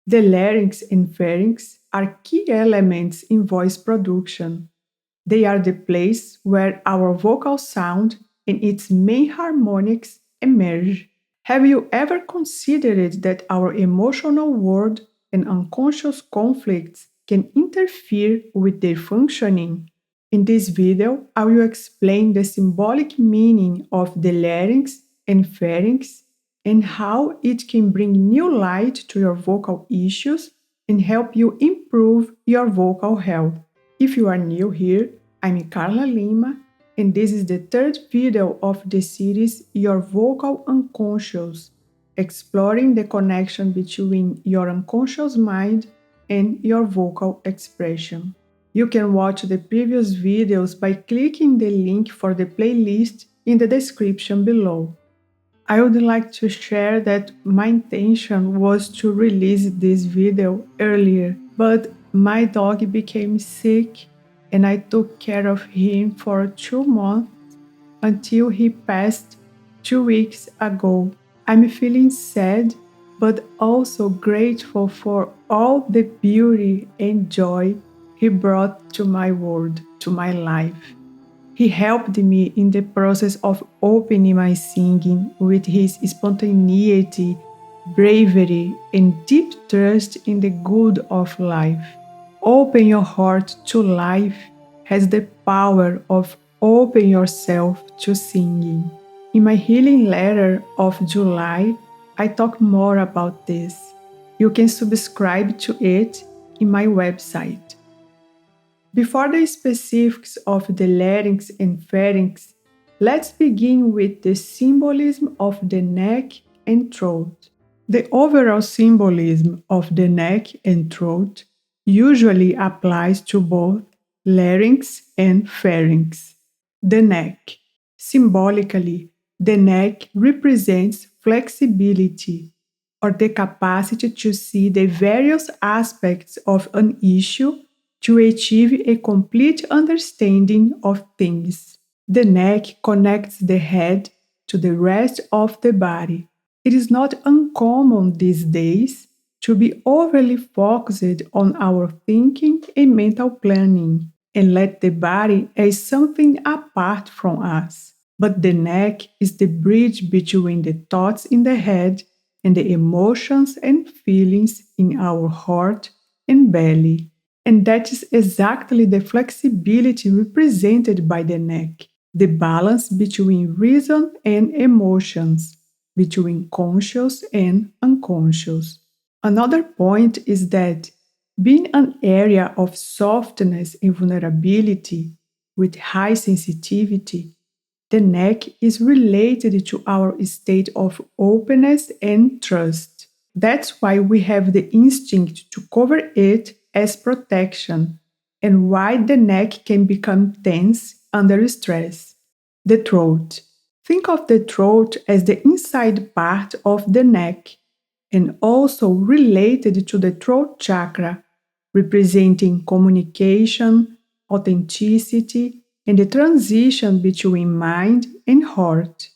The larynx and pharynx are key elements in voice production. They are the place where our vocal sound and its main harmonics emerge. Have you ever considered that our emotional world and unconscious conflicts can interfere with their functioning? In this video, I will explain the symbolic meaning of the larynx and pharynx and how it can bring new light to your vocal issues and help you improve your vocal health. If you are new here, I'm Carla Lima, and this is the third video of the series Your Vocal Unconscious, exploring the connection between your unconscious mind and your vocal expression. You can watch the previous videos by clicking the link for the playlist in the description below. I would like to share that my intention was to release this video earlier, but my dog became sick and I took care of him for 2 months until he passed 2 weeks ago. I'm feeling sad, but also grateful for all the beauty and joy he brought to my world, to my life. He helped me in the process of opening my singing with his spontaneity, bravery, and deep trust in the good of life. Open your heart to life has the power of open yourself to singing. In my healing letter of July, I talk more about this. You can subscribe to it in my website. Before the specifics of the larynx and pharynx, let's begin with the symbolism of the neck and throat. The overall symbolism of the neck and throat usually applies to both larynx and pharynx. The neck. Symbolically, the neck represents flexibility or the capacity to see the various aspects of an issue to achieve a complete understanding of things. The neck connects the head to the rest of the body. It is not uncommon these days to be overly focused on our thinking and mental planning and let the body as something apart from us. But the neck is the bridge between the thoughts in the head and the emotions and feelings in our heart and belly. And that is exactly the flexibility represented by the neck, the balance between reason and emotions, between conscious and unconscious. Another point is that being an area of softness and vulnerability with high sensitivity, the neck is related to our state of openness and trust. That's why we have the instinct to cover it as protection and why the neck can become tense under stress. The throat. Think of the throat as the inside part of the neck and also related to the throat chakra, representing communication, authenticity, and the transition between mind and heart.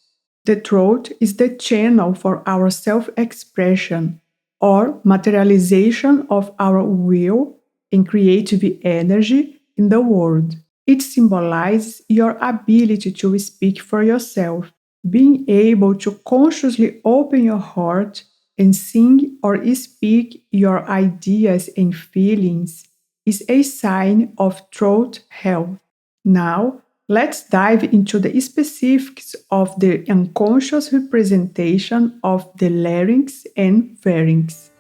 The throat is the channel for our self-expression or materialization of our will and creative energy in the world. It symbolizes your ability to speak for yourself, being able to consciously open your heart and sing or speak your ideas and feelings is a sign of throat health. Now, let's dive into the specifics of the unconscious representation of the larynx and pharynx.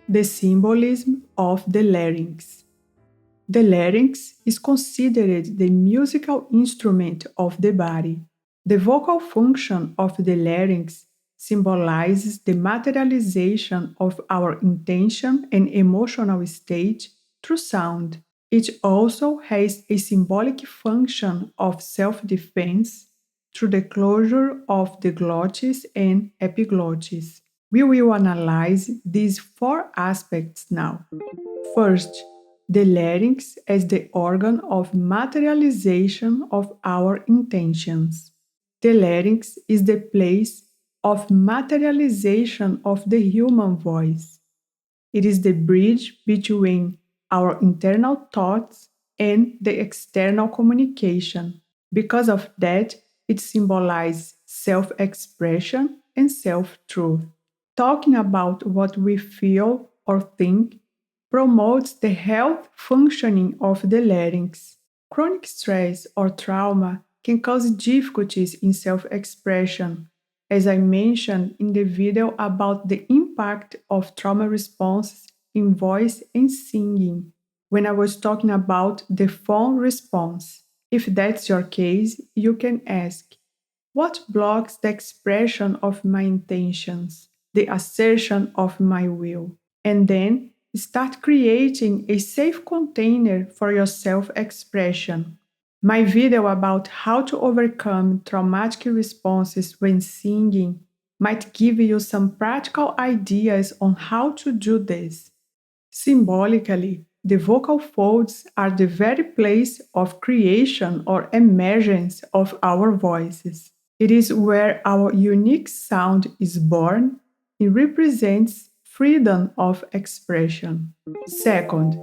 The symbolism of the larynx. The larynx is considered the musical instrument of the body. The vocal function of the larynx symbolizes the materialization of our intention and emotional state through sound. It also has a symbolic function of self-defense through the closure of the glottis and epiglottis. We will analyze these four aspects now. First, the larynx as the organ of materialization of our intentions. The larynx is the place of materialization of the human voice. It is the bridge between our internal thoughts and the external communication. Because of that, it symbolizes self-expression and self-truth. Talking about what we feel or think promotes the health functioning of the larynx. Chronic stress or trauma can cause difficulties in self expression, as I mentioned in the video about the impact of trauma responses in voice and singing when I was talking about the phone response. If that's your case, you can ask, what blocks the expression of my intentions, the assertion of my will? And then start creating a safe container for your self expression. My video about how to overcome traumatic responses when singing might give you some practical ideas on how to do this. Symbolically, the vocal folds are the very place of creation or emergence of our voices. It is where our unique sound is born. It represents freedom of expression. Second,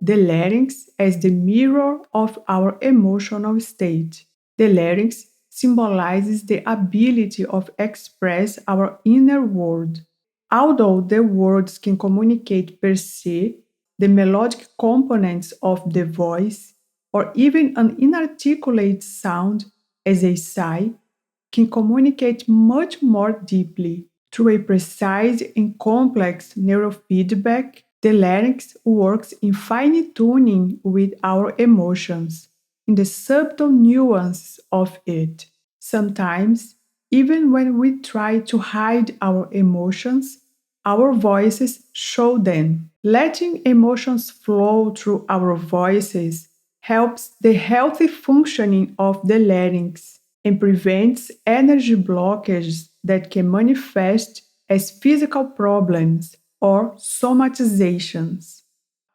the larynx as the mirror of our emotional state. The larynx symbolizes the ability of express our inner world. Although the words can communicate per se, the melodic components of the voice, or even an inarticulate sound as a sigh, can communicate much more deeply. Through a precise and complex neurofeedback, the larynx works in fine tuning with our emotions, in the subtle nuances of it. Sometimes, even when we try to hide our emotions, our voices show them. Letting emotions flow through our voices helps the healthy functioning of the larynx and prevents energy blockages that can manifest as physical problems or somatizations.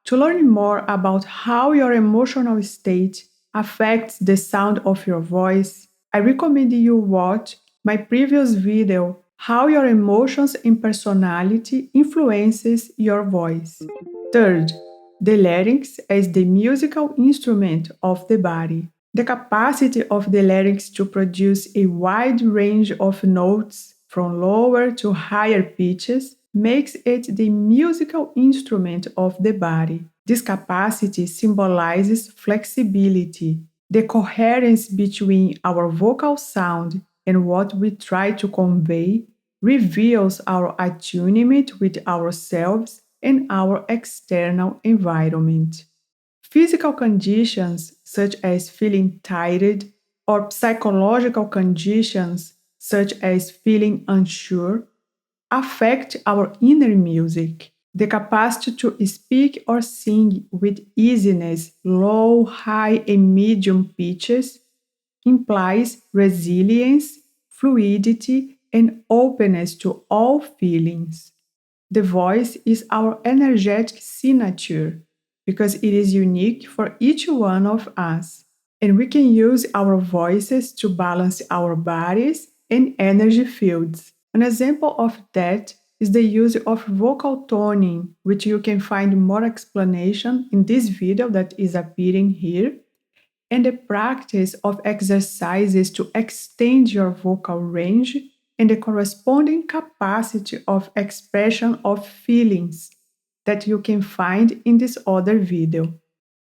To learn more about how your emotional state affects the sound of your voice, I recommend you watch my previous video, How Your Emotions and Personality Influences Your Voice. Third, the larynx as the musical instrument of the body. The capacity of the larynx to produce a wide range of notes from lower to higher pitches makes it the musical instrument of the body. This capacity symbolizes flexibility, the coherence between our vocal sound and what we try to convey reveals our attunement with ourselves and our external environment. Physical conditions such as feeling tired or psychological conditions such as feeling unsure affect our inner music. The capacity to speak or sing with easiness, low, high, and medium pitches implies resilience, fluidity, and openness to all feelings. The voice is our energetic signature because it is unique for each one of us, and we can use our voices to balance our bodies and energy fields. An example of that is the use of vocal toning, which you can find more explanation in this video that is appearing here, and the practice of exercises to extend your vocal range and the corresponding capacity of expression of feelings that you can find in this other video.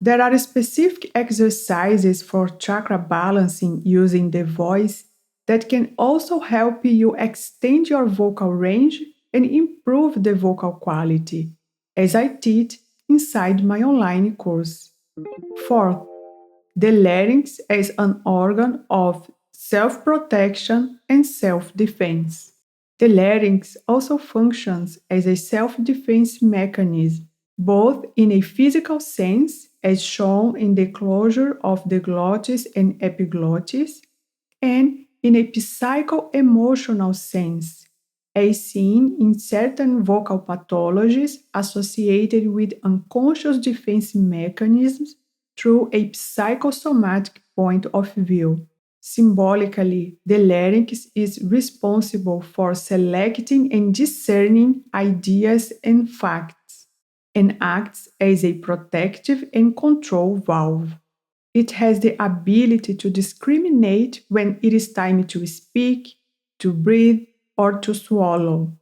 There are specific exercises for chakra balancing using the voice that can also help you extend your vocal range and improve the vocal quality, as I teach inside my online course. Fourth, the larynx as an organ of self-protection and self-defense. The larynx also functions as a self-defense mechanism, both in a physical sense, as shown in the closure of the glottis and epiglottis, and in a psycho-emotional sense, as seen in certain vocal pathologies associated with unconscious defense mechanisms through a psychosomatic point of view. Symbolically, the larynx is responsible for selecting and discerning ideas and facts. and acts as a protective and control valve. It has the ability to discriminate when it is time to speak, to breathe, or to swallow.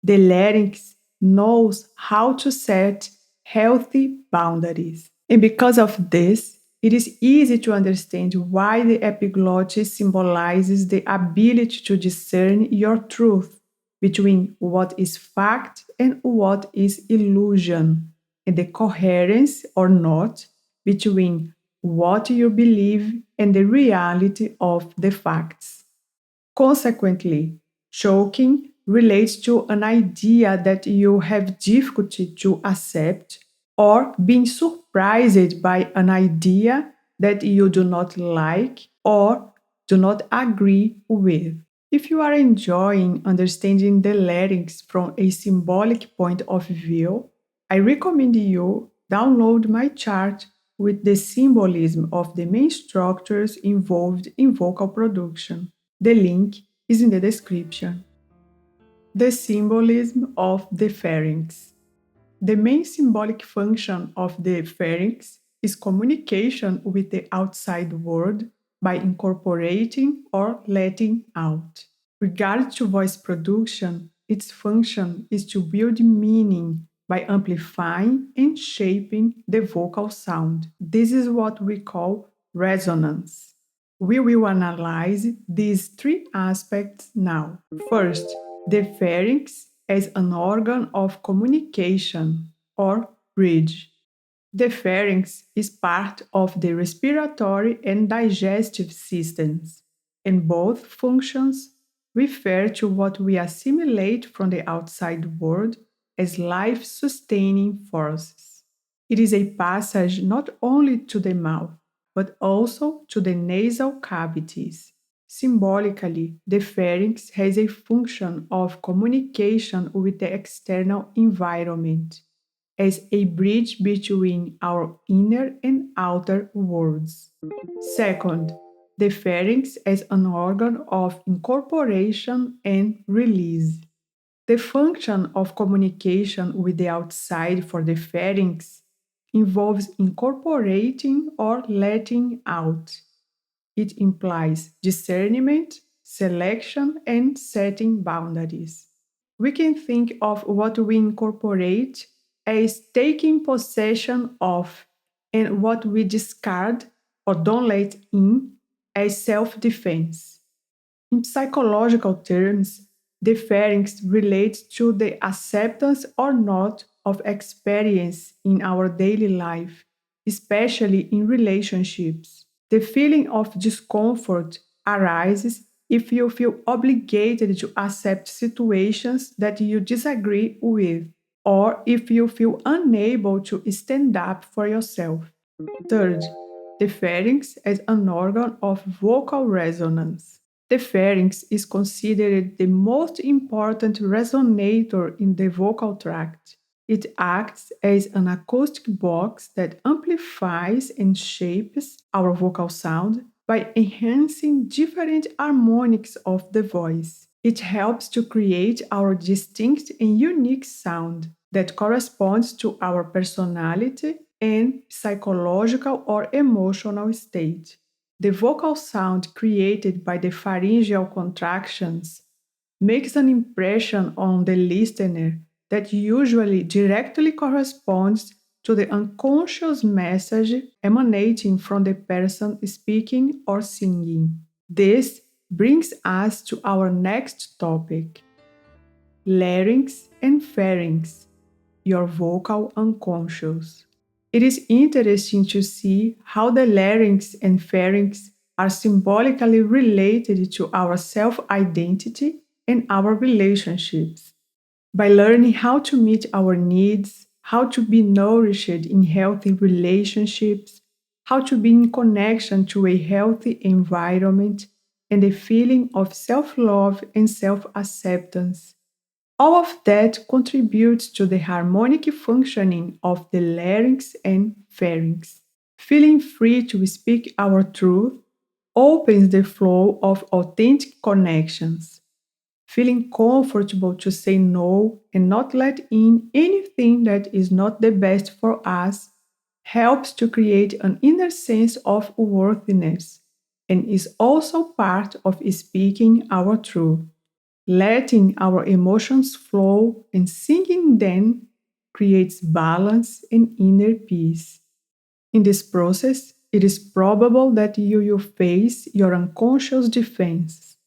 The larynx knows how to set healthy boundaries. And because of this, it is easy to understand why the epiglottis symbolizes the ability to discern your truth between what is fact and what is illusion, and the coherence or not between what you believe and the reality of the facts. Consequently, choking relates to an idea that you have difficulty to accept or being surprised by an idea that you do not like or do not agree with. If you are enjoying understanding the larynx from a symbolic point of view, I recommend you download my chart with the symbolism of the main structures involved in vocal production. The link is in the description. The symbolism of the pharynx. The main symbolic function of the pharynx is communication with the outside world by incorporating or letting out. Regarding to voice production, its function is to build meaning by amplifying and shaping the vocal sound. This is what we call resonance. We will analyze these three aspects now. First, the pharynx as an organ of communication or bridge. The pharynx is part of the respiratory and digestive systems, and both functions refer to what we assimilate from the outside world as life sustaining forces. It is a passage not only to the mouth, but also to the nasal cavities. Symbolically, the pharynx has a function of communication with the external environment as a bridge between our inner and outer worlds. Second, the pharynx as an organ of incorporation and release. The function of communication with the outside for the pharynx involves incorporating or letting out. It implies discernment, selection, and setting boundaries. We can think of what we incorporate as taking possession of, and what we discard or don't let in as self defense. In psychological terms, the pharynx relates to the acceptance or not of experience in our daily life, especially in relationships. The feeling of discomfort arises if you feel obligated to accept situations that you disagree with, or if you feel unable to stand up for yourself. Third, the pharynx as an organ of vocal resonance. The pharynx is considered the most important resonator in the vocal tract. It acts as an acoustic box that amplifies and shapes our vocal sound by enhancing different harmonics of the voice. It helps to create our distinct and unique sound that corresponds to our personality and psychological or emotional state. The vocal sound created by the pharyngeal contractions makes an impression on the listener that usually directly corresponds to the unconscious message emanating from the person speaking or singing. This brings us to our next topic: larynx and pharynx, your vocal unconscious. It is interesting to see how the larynx and pharynx are symbolically related to our self identity and our relationships. By learning how to meet our needs, how to be nourished in healthy relationships, how to be in connection to a healthy environment, and the feeling of self love and self acceptance. All of that contributes to the harmonic functioning of the larynx and pharynx. Feeling free to speak our truth opens the flow of authentic connections. Feeling comfortable to say no and not let in anything that is not the best for us helps to create an inner sense of worthiness and is also part of speaking our truth. Letting our emotions flow and singing them creates balance and inner peace. In this process, it is probable that you will face your unconscious defenses,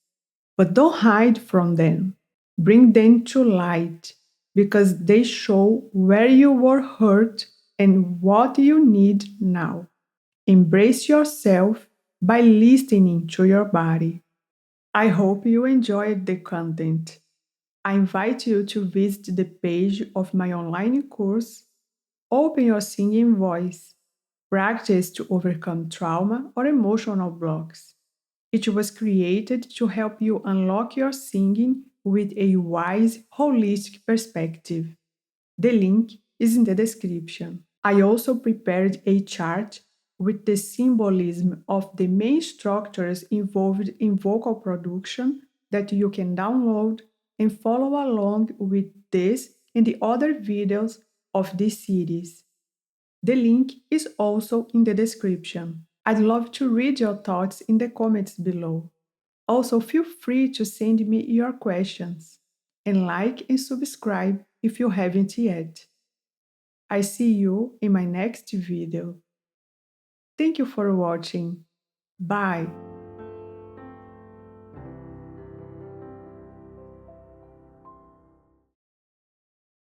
but don't hide from them. Bring them to light because they show where you were hurt and what you need now. Embrace yourself by listening to your body. I hope you enjoyed the content. I invite you to visit the page of my online course, Open Your Singing Voice, Practice to Overcome Trauma or Emotional Blocks. It was created to help you unlock your singing with a wise, holistic perspective. The link is in the description. I also prepared a chart with the symbolism of the main structures involved in vocal production that you can download and follow along with this and the other videos of this series. The link is also in the description. I'd love to read your thoughts in the comments below. Also, feel free to send me your questions and like and subscribe if you haven't yet. I see you in my next video. Thank you for watching. Bye.